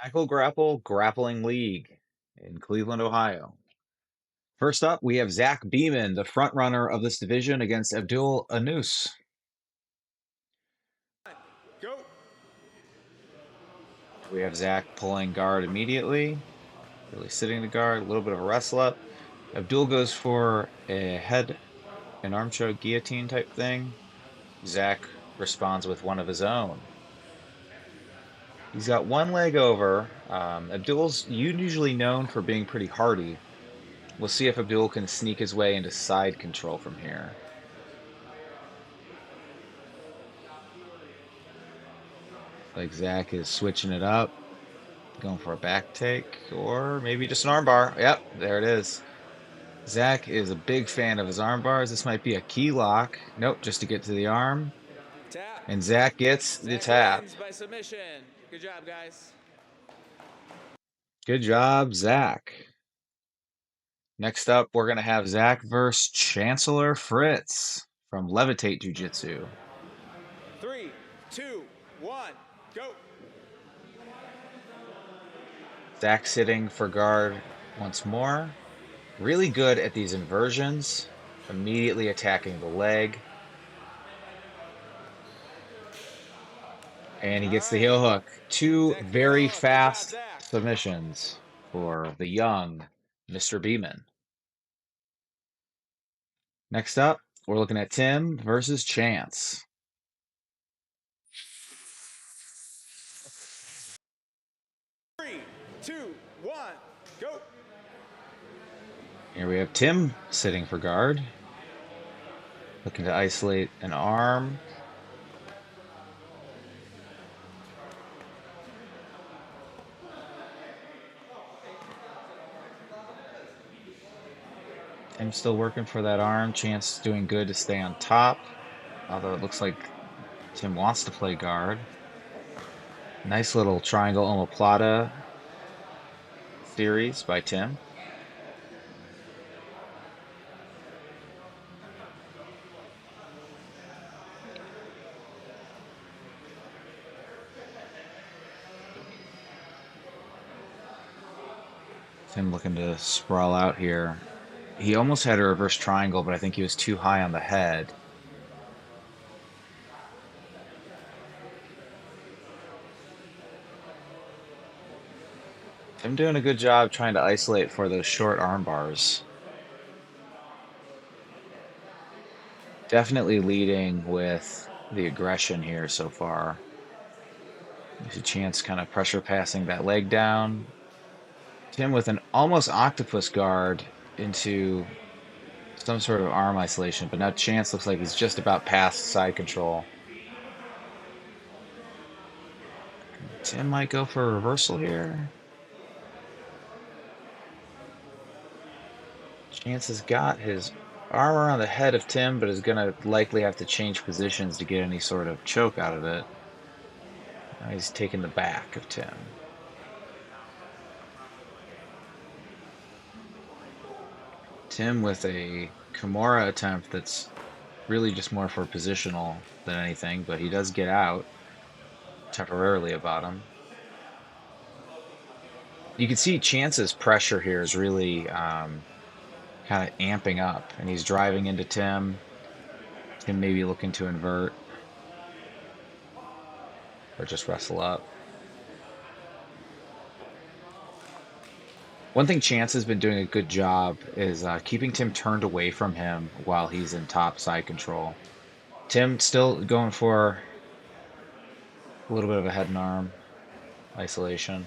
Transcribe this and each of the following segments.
Tackle Grapple Grappling League in Cleveland, Ohio. First up, we have Zach Beeman, the front runner of this division, against Abdul Anus. Go. We have Zach pulling guard immediately, really sitting to guard, a little bit of a wrestle up. Abdul goes for a head and arm choke guillotine type thing. Zach responds with one of his own. He's got one leg over. Abdul's usually known for being pretty hardy. We'll see if Abdul can sneak his way into side control from here. Like Zach is switching it up, going for a back take, or maybe just an armbar. Yep, there it is. Zach is a big fan of his arm bars. This might be a key lock. Nope, just to get to the arm. Tap. And Zach gets the Zach tap. wins by submission. Good job, guys. Good job, Zach. Next up, we're going to have Zach versus Chancellor Fritz from Levitate Jiu Jitsu. 3, 2, 1, go. Zach sitting for guard once more. Really good at these inversions, immediately attacking the leg. And he gets the heel hook. Two very fast submissions for the young Mr. Beeman. Next up, we're looking at Tim versus Chance. Three, two, one, go. Here we have Tim sitting for guard, looking to isolate an arm. Tim's still working for that arm. Chance doing good to stay on top, although it looks like Tim wants to play guard. Nice little triangle omoplata series by Tim. Tim looking to sprawl out here. He almost had a reverse triangle, but I think he was too high on the head. Tim doing a good job trying to isolate for those short arm bars. Definitely leading with the aggression here so far. There's a chance kind of pressure passing that leg down. Tim with an almost octopus guard into some sort of arm isolation, but now Chance looks like he's just about past side control. Tim might go for a reversal here. Chance has got his arm around the head of Tim, but is going to likely have to change positions to get any sort of choke out of it. Now he's taking the back of Tim. Tim with a Kimura attempt that's really just more for positional than anything, but he does get out temporarily at bottom. You can see Chance's pressure here is really kind of amping up, and he's driving into Tim. Tim maybe looking to invert or just wrestle up. One thing Chance has been doing a good job is keeping Tim turned away from him while he's in top side control. Tim still going for a little bit of a head and arm isolation.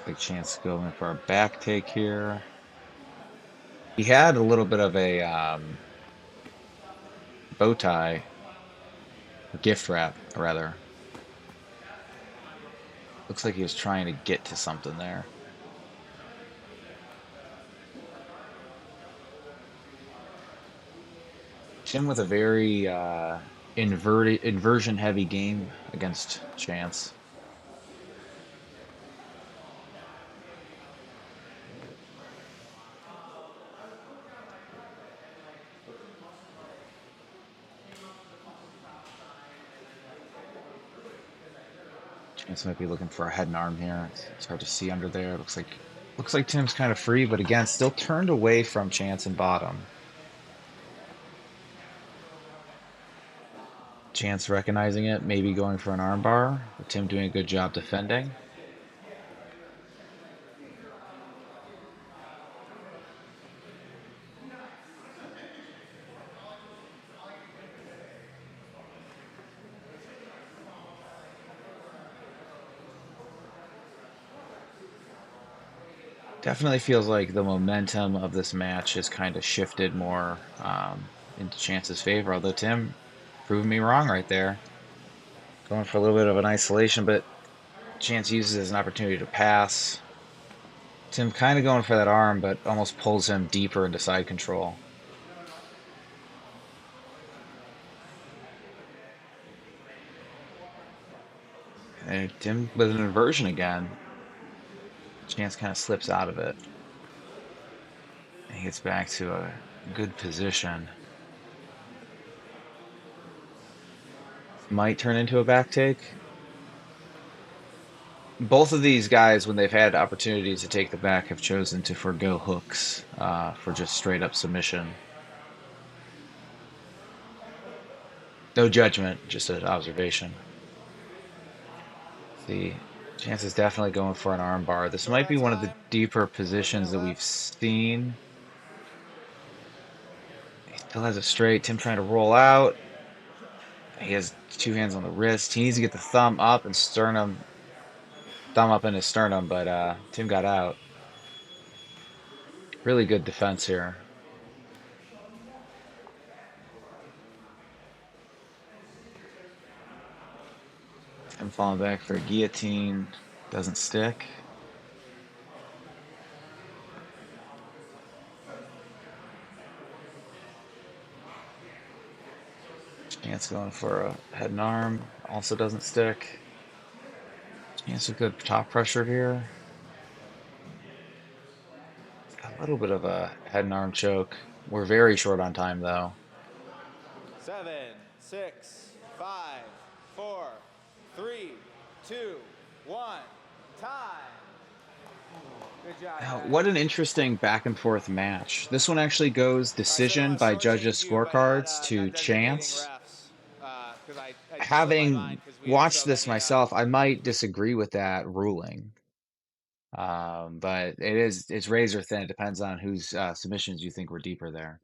Big chance going for a back take here. He had a little bit of a bow tie, gift wrap, rather. Looks like he was trying to get to something there. Tim with a very inversion heavy game against Chance. Chance might be looking for a head and arm here. It's hard to see under there. Looks like Tim's kind of free, but again, still turned away from Chance and bottom. Chance recognizing it, maybe going for an armbar, but Tim doing a good job defending. Definitely feels like the momentum of this match has kind of shifted more into Chance's favor, although Tim proved me wrong right there. Going for a little bit of an isolation, but Chance uses it as an opportunity to pass. Tim kind of going for that arm, but almost pulls him deeper into side control. And Tim with an inversion again. Chance kind of slips out of it. And he gets back to a good position. Might turn into a back take. Both of these guys, when they've had opportunities to take the back, have chosen to forgo hooks for just straight up submission. No judgment, just an observation. See, Chance is definitely going for an armbar. This might be one of the deeper positions that we've seen. He still has it straight. Tim trying to roll out. He has two hands on the wrist. He needs to get the thumb up and sternum, thumb up in his sternum, but Tim got out. Really good defense here. Tim falling back for a guillotine. Doesn't stick. Chance going for a head and arm. Also doesn't stick. Chance with good top pressure here. A little bit of a head and arm choke. We're very short on time though. 7, 6, 5, 4, 3, 2, 1. Time. Good job, Now, guys. what an interesting back and forth match. This one actually goes decision by judges' scorecards to Chance. Having watched this myself, I might disagree with that ruling. But it's razor thin. It depends on whose submissions you think were deeper there.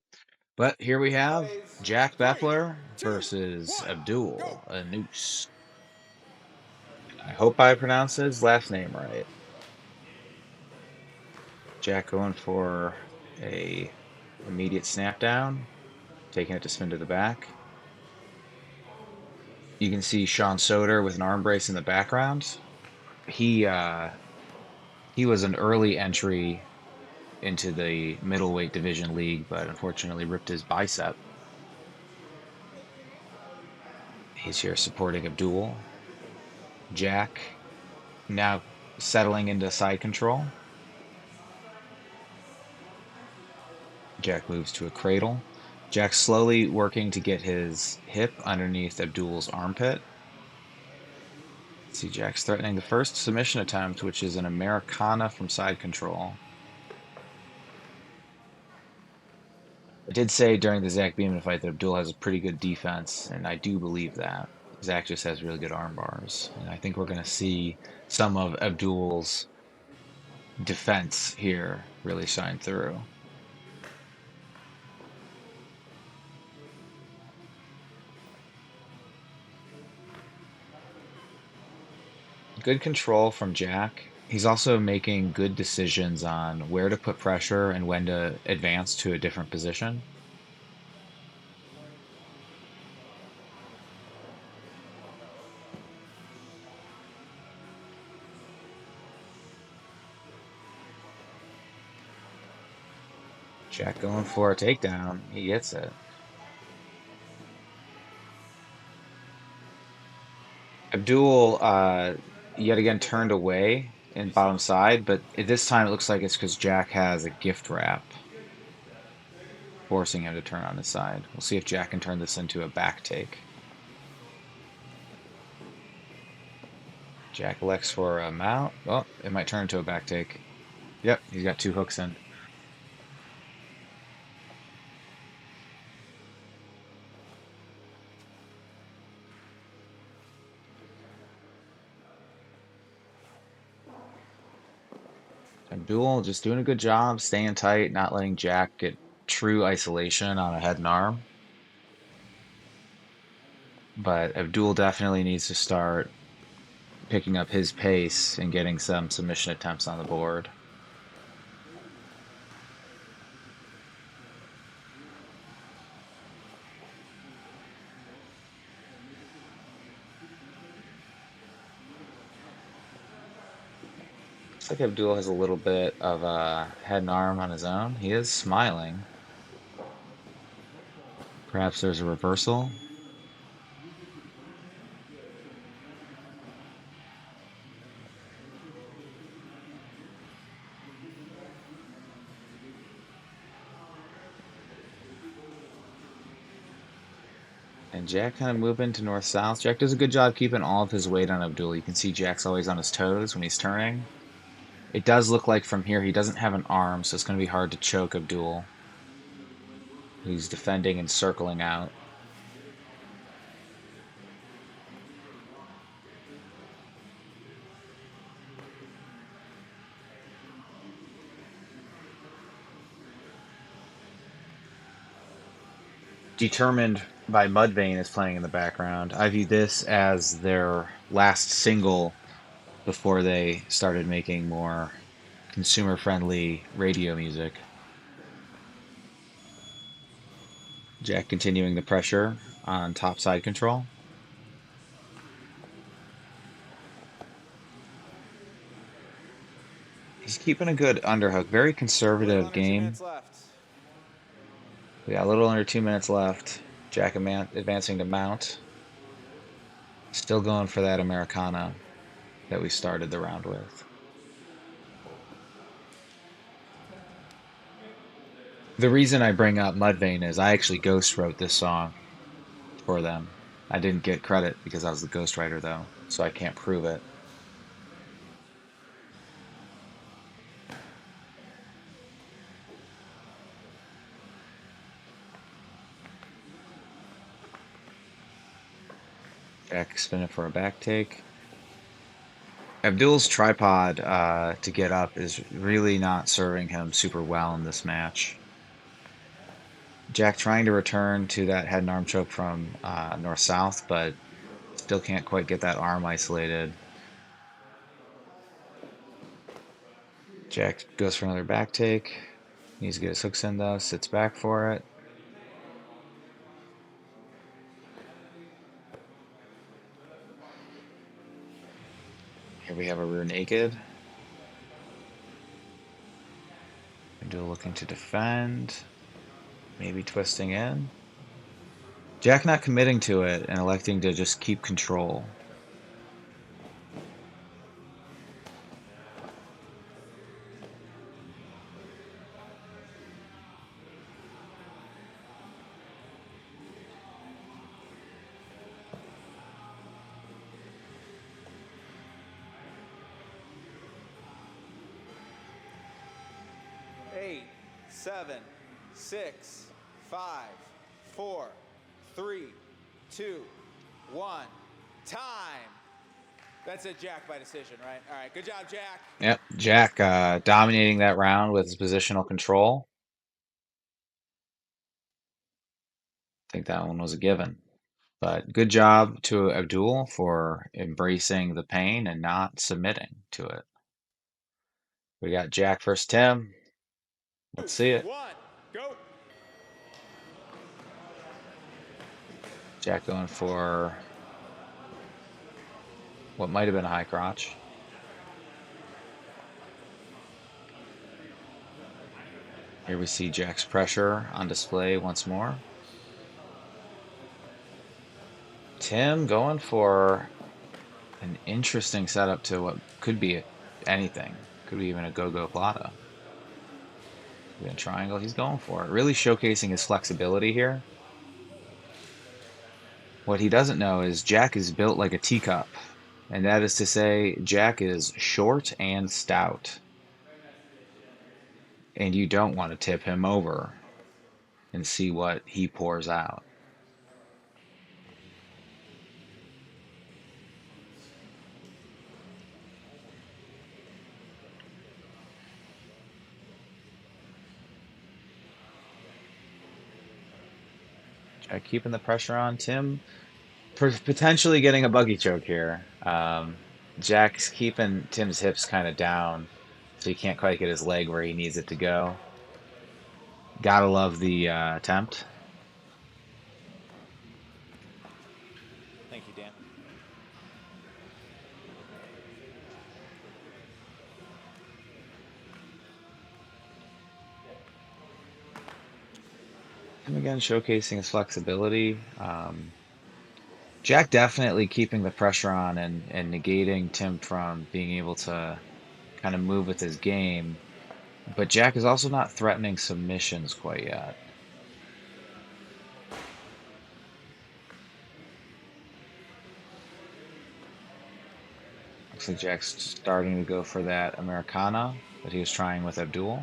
But here we have Jack 3, Bepler 2, versus 1, Abdul go. Anous. I hope I pronounced his last name right. Jack going for a immediate snap down, taking it to spin to the back. You can see Sean Soder with an arm brace in the background. He was an early entry into the middleweight division league, but unfortunately ripped his bicep. He's here supporting Abdul. Jack now settling into side control. Jack moves to a cradle. Jack slowly working to get his hip underneath Abdul's armpit. See, Jack's threatening the first submission attempt, which is an Americana from side control. I did say during the Zach Beeman fight that Abdul has a pretty good defense, and I do believe that. Zach just has really good arm bars. And I think we're going to see some of Abdul's defense here really shine through. Good control from Jack. He's also making good decisions on where to put pressure and when to advance to a different position. Jack going for a takedown. He gets it. Abdul yet again turned away in bottom side, but at this time it looks like it's because Jack has a gift wrap, forcing him to turn on his side. We'll see if Jack can turn this into a back take. Jack elects for a mount. Oh, it might turn into a back take. Yep, he's got 2 hooks in. Abdul just doing a good job, staying tight, not letting Jack get true isolation on a head and arm. But Abdul definitely needs to start picking up his pace and getting some submission attempts on the board. Looks like Abdul has a little bit of a head and arm on his own. He is smiling. Perhaps there's a reversal. And Jack kind of moving to north-south. Jack does a good job keeping all of his weight on Abdul. You can see Jack's always on his toes when he's turning. It does look like from here he doesn't have an arm, so it's going to be hard to choke Abdul, who's defending and circling out. Determined by Mudvayne is playing in the background. I view this as their last single before they started making more consumer-friendly radio music. Jack continuing the pressure on top side control. He's keeping a good underhook. Very conservative game. We got a little under 2 minutes left. Jack advancing to mount. Still going for that Americana that we started the round with. The reason I bring up Mudvayne is I actually ghost wrote this song for them. I didn't get credit because I was the ghostwriter though, so I can't prove it. Jack spinning for a back take. Abdul's tripod to get up is really not serving him super well in this match. Jack trying to return to that head and arm choke from north-south, but still can't quite get that arm isolated. Jack goes for another back take. Needs to get his hooks in though, sits back for it. Here we have a rear naked. Abdul looking to defend. Maybe twisting in. Jack not committing to it and electing to just keep control. Eight, 7, 6, 5, 4, 3, 2, 1. Time. That's it, Jack, by decision, right? All right, good job, Jack. Yep, Jack dominating that round with his positional control. I think that one was a given. But good job to Abdul for embracing the pain and not submitting to it. We got Jack versus Tim. Let's see it. 1, go. Jack going for what might have been a high crotch. Here we see Jack's pressure on display once more. Tim going for an interesting setup to what could be anything. Could be even a go-go plata. A triangle, he's going for it. Really showcasing his flexibility here. What he doesn't know is Jack is built like a teacup. And that is to say, Jack is short and stout. And you don't want to tip him over and see what he pours out. Jack keeping the pressure on Tim, potentially getting a buggy choke here. Jack's keeping Tim's hips kind of down, so he can't quite get his leg where he needs it to go. Gotta love the attempt. Thank you, Dan. Tim again showcasing his flexibility. Jack definitely keeping the pressure on and negating Tim from being able to kind of move with his game. But Jack is also not threatening submissions quite yet. Looks like Jack's starting to go for that Americana that he was trying with Abdul.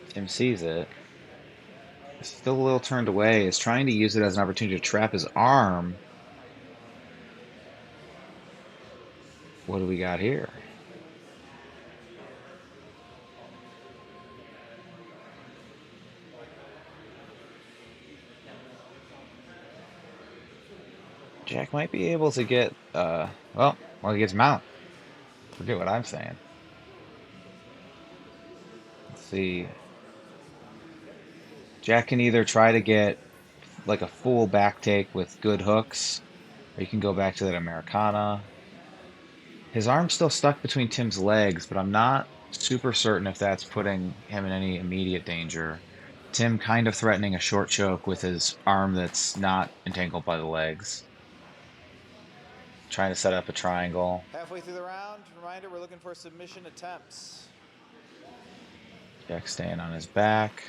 Tim sees it. Still a little turned away. Is trying to use it as an opportunity to trap his arm. What do we got here? Jack might be able to get, well, he gets mount. Forget what I'm saying. Let's see. Jack can either try to get like a full back take with good hooks, or you can go back to that Americana. His arm's still stuck between Tim's legs, but I'm not super certain if that's putting him in any immediate danger. Tim kind of threatening a short choke with his arm that's not entangled by the legs. Trying to set up a triangle. Halfway through the round, reminder, we're looking for submission attempts. Jack staying on his back.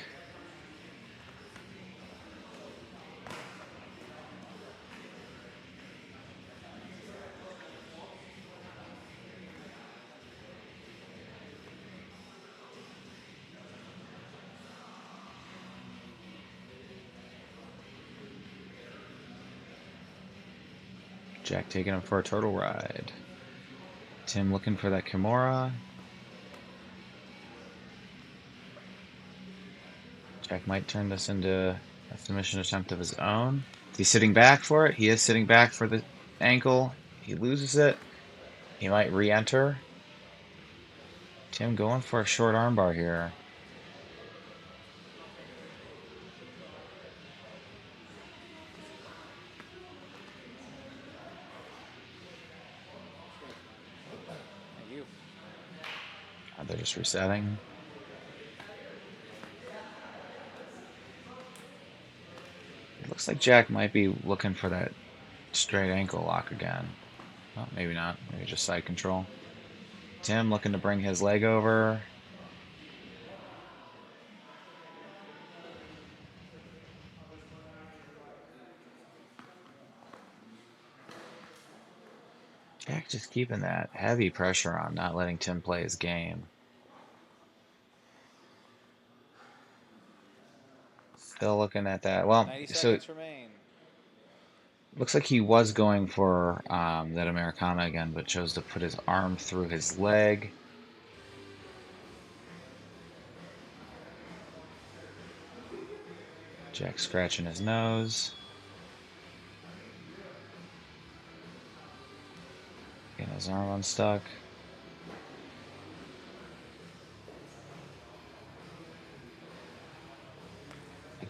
Jack taking him for a turtle ride. Tim looking for that Kimura. Jack might turn this into a submission attempt of his own. Is he sitting back for it? He is sitting back for the ankle. He loses it. He might re-enter. Tim going for a short armbar here. Thank you. They're just resetting. It looks like Jack might be looking for that straight ankle lock again. Well, maybe not. Maybe just side control. Tim looking to bring his leg over. Jack just keeping that heavy pressure on, not letting Tim play his game. Still looking at that. Well, 90 so seconds remain. looks like he was going for that Americana again, but chose to put his arm through his leg. Jack scratching his nose. Getting his arm unstuck.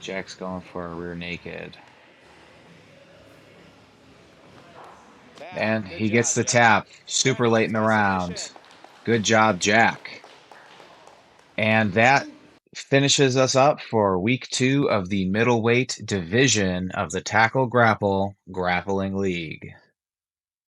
Jack's going for a rear naked. And he gets the tap super late in the round. Good job, Jack. And that finishes us up for week 2 of the middleweight division of the Tackle Grapple Grappling League.